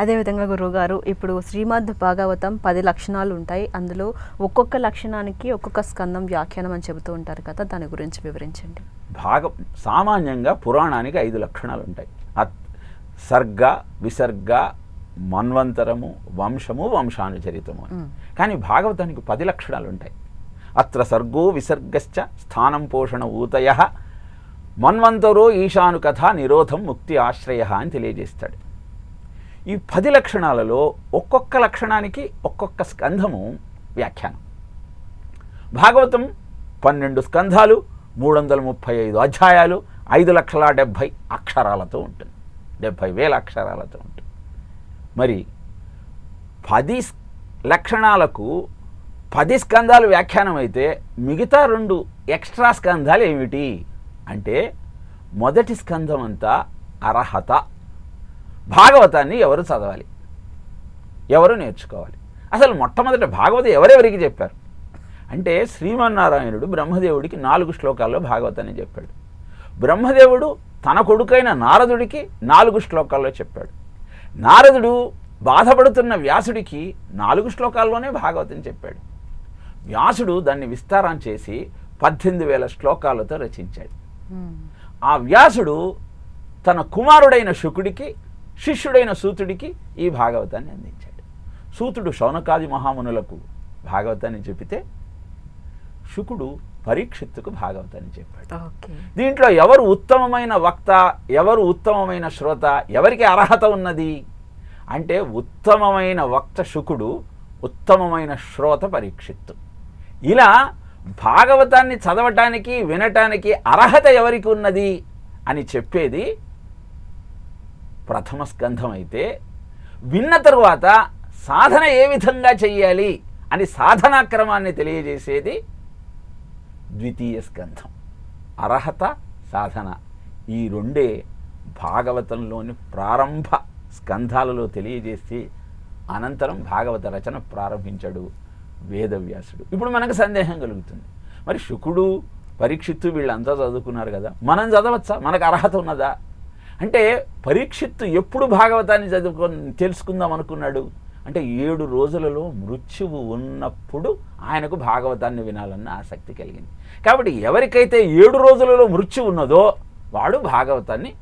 అదేవిధంగా గురువుగారు ఇప్పుడు శ్రీమద్ భాగవతం 10 లక్షణాలు ఉంటాయి. అందులో ఒక్కొక్క లక్షణానికి ఒక్కొక్క స్కందం వ్యాఖ్యానం అని చెబుతూ ఉంటారు కదా, దాని గురించి వివరించండి. సామాన్యంగా పురాణానికి 5 లక్షణాలు ఉంటాయి. సర్గ, విసర్గ, మన్వంతరము, వంశము, వంశానుచరితము. కానీ భాగవతానికి 10 లక్షణాలు ఉంటాయి. అత్ర సర్గో విసర్గశ్చ స్థానం పోషణ ఊతయ మన్వంతరో ఈశాను కథ నిరోధం ముక్తి ఆశ్రయ అని తెలియజేస్తాడు. ఈ 10 లక్షణాలలో ఒక్కొక్క లక్షణానికి ఒక్కొక్క స్కంధము వ్యాఖ్యానం. భాగవతం 12 స్కంధాలు, 335 అధ్యాయాలు, 5,70,000 అక్షరాలతో ఉంటుంది. 70,000 అక్షరాలతో ఉంటుంది. మరి 10 లక్షణాలకు 10 స్కంధాలు వ్యాఖ్యానం అయితే మిగతా 2 ఎక్స్ట్రా స్కంధాలు ఏమిటి అంటే, మొదటి స్కంధం అంతా అర్హత. భాగవతాన్ని ఎవరు చదవాలి, ఎవరు నేర్చుకోవాలి? అసలు మొట్టమొదటి భాగవతం ఎవరెవరికి చెప్పారు అంటే, శ్రీమన్నారాయణుడు బ్రహ్మదేవుడికి 4 శ్లోకాల్లో భాగవతాన్ని చెప్పాడు. బ్రహ్మదేవుడు తన కొడుకైన నారదుడికి 4 శ్లోకాల్లో చెప్పాడు. నారదుడు బాధపడుతున్న వ్యాసుడికి 4 శ్లోకాల్లోనే భాగవతం చెప్పాడు. వ్యాసుడు దాన్ని విస్తారం చేసి 18,000 శ్లోకాలతో రచించాడు. ఆ వ్యాసుడు తన కుమారుడైన శుకుడికి, శిష్యుడైన సూతుడికి ఈ భాగవతాన్ని అందించాడు. సూతుడు శౌనకాది మహామునులకు భాగవతాన్ని చెప్పితే, శుకుడు పరీక్షిత్తుకు భాగవతాన్ని చెప్పాడు. దీంట్లో ఎవరు ఉత్తమమైన వక్త, ఎవరు ఉత్తమమైన శ్రోత, ఎవరికి అర్హత ఉన్నది అంటే, ఉత్తమమైన వక్త శుకుడు, ఉత్తమమైన శ్రోత పరీక్షిత్తు. ఇలా భాగవతాన్ని చదవటానికి, వినటానికి అర్హత ఎవరికి ఉన్నది అని చెప్పేది ప్రథమ స్కంధం అయితే, విన్న తరువాత సాధన ఏ విధంగా చెయ్యాలి అని సాధనాక్రమాన్ని తెలియజేసేది ద్వితీయ స్కంధం. అర్హత, సాధన, ఈ 2 భాగవతంలోని ప్రారంభ స్కంధాలలో తెలియజేసి అనంతరం భాగవత రచన ప్రారంభించాడు వేదవ్యాసుడు. ఇప్పుడు మనకు సందేహం కలుగుతుంది, మరి శుకుడు, పరీక్షిత్తు వీళ్ళంతా చదువుకున్నారు కదా, మనం చదవచ్చా, మనకు అర్హత ఉన్నదా అంటే, పరీక్షిత్తు ఎప్పుడు భాగవతాన్ని తెలుసుకుందాం అనుకున్నాడు అంటే, 7 రోజులలో మృత్యువు ఉన్నప్పుడు ఆయనకు భాగవతాన్ని వినాలన్న ఆసక్తి కలిగింది. కాబట్టి ఎవరికైతే 7 రోజులలో మృత్యువు ఉన్నదో వాడు భాగవతాన్ని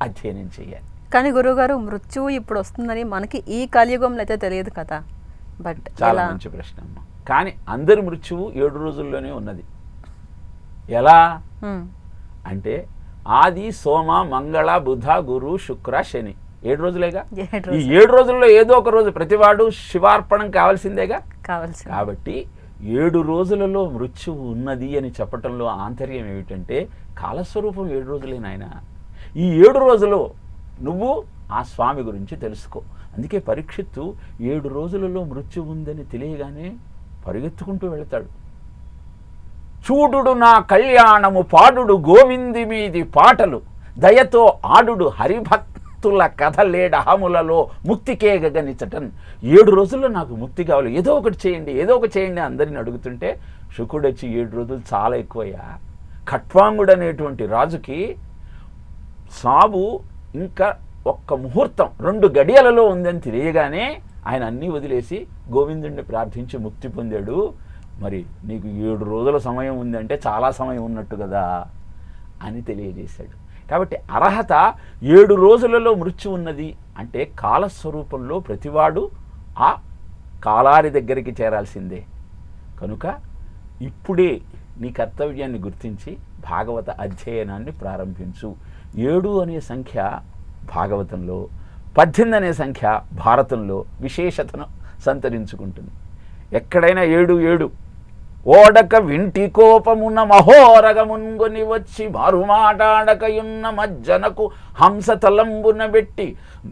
అధ్యయనం చేయాలి. కానీ గురువుగారు, మృత్యువు ఇప్పుడు వస్తుందని మనకి ఈ కలియుగంలో అయితే తెలియదు కదా. బట్ చాలా మంచి ప్రశ్న అమ్మ. కానీ అందరి మృత్యువు 7 రోజుల్లోనే ఉన్నది. ఎలా అంటే, ఆది, సోమ, మంగళ, బుధ, గురు, శుక్ర, శని 7 రోజులేగా. ఈ 7 రోజుల్లో ఏదో ఒక రోజు ప్రతివాడు శివార్పణం కావాల్సిందేగా. కాబట్టి 7 రోజులలో మృత్యువు ఉన్నది అని చెప్పటంలో ఆంతర్యం ఏమిటంటే, కాలస్వరూపం 7 రోజులే నాయన. ఈ 7 రోజులు నువ్వు ఆ స్వామి గురించి తెలుసుకో. అందుకే పరీక్షిత్తు 7 రోజులలో మృత్యు ఉందని తెలియగానే పరిగెత్తుకుంటూ వెళతాడు. చూడుడు నా కళ్యాణము పాడుడు గోవింది మీది పాటలు, దయతో ఆడుడు హరిభక్తుల కథలేడహములలో ముక్తికే గగనిచటన్. 7 రోజుల్లో నాకు ముక్తి కావాలి, ఏదో ఒకటి చేయండి, ఏదో ఒకటి చేయండి అందరిని అడుగుతుంటే, శుకుడొచ్చి 7 రోజులు చాలా ఎక్కువయ్యా. ఖట్వాంగుడు అనేటువంటి రాజుకి సాబు ఇంకా ఒక్క ముహూర్తం 2 గడియలలో ఉందని తెలియగానే ఆయన అన్నీ వదిలేసి గోవిందుడిని ప్రార్థించి ముక్తి పొందాడు. మరి నీకు 7 రోజుల సమయం ఉందంటే చాలా సమయం ఉన్నట్టు కదా అని తెలియజేశాడు. కాబట్టి అర్హత 7 రోజులలో మృత్యు ఉన్నది అంటే, కాలస్వరూపంలో ప్రతివాడు ఆ కాలారి దగ్గరికి చేరాల్సిందే. కనుక ఇప్పుడే నీ కర్తవ్యాన్ని గుర్తించి భాగవత అధ్యయనాన్ని ప్రారంభించు. 7 అనే సంఖ్య భాగవతంలో, 18 అనే సంఖ్య భారతంలో విశేషతను సంతరించుకుంటుంది. ఎక్కడైనా 7 ఓడక వింటి కోపమున్న మహోరగమున్గొని వచ్చి మారుమాటాడకయున్న మజ్జనకు హంస తలంబున పెట్టి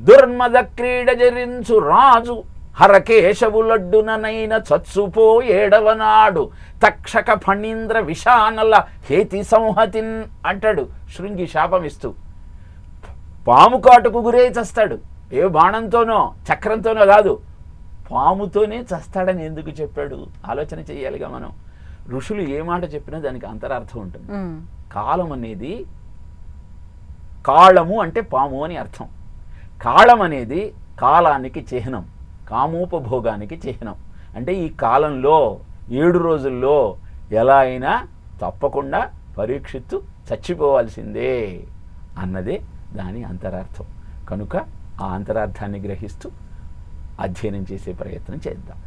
దుర్మద క్రీడ జరించు రాజు హరకేశవులడ్డుననైన చచ్చుపో 7వ నాడు తక్షక ఫణీంద్ర విషానల హేతి సంహతిన్ అంటాడు శృంగి శాపమిస్తూ. పాము కాటుకు గురై చస్తాడు, ఏ బాణంతోనో చక్రంతోనో కాదు, పాముతోనే చస్తాడని ఎందుకు చెప్పాడు ఆలోచన చేయాలిగా మనం. ఋషులు ఏ మాట చెప్పినా దానికి అంతరార్థం ఉంటుంది. కాలం అనేది, కాళము అంటే పాము అని అర్థం. కాళం అనేది కాలానికి చిహ్నం, కామోపభోగానికి చిహ్నం. అంటే ఈ కాలంలో 7 రోజుల్లో ఎలా అయినా తప్పకుండా పరీక్షిత్తు చచ్చిపోవాల్సిందే అన్నదే దాని అంతరార్థం. కనుక ఆ అంతరార్థాన్ని గ్రహిస్తూ అధ్యయనం చేసే ప్రయత్నం చేద్దాం.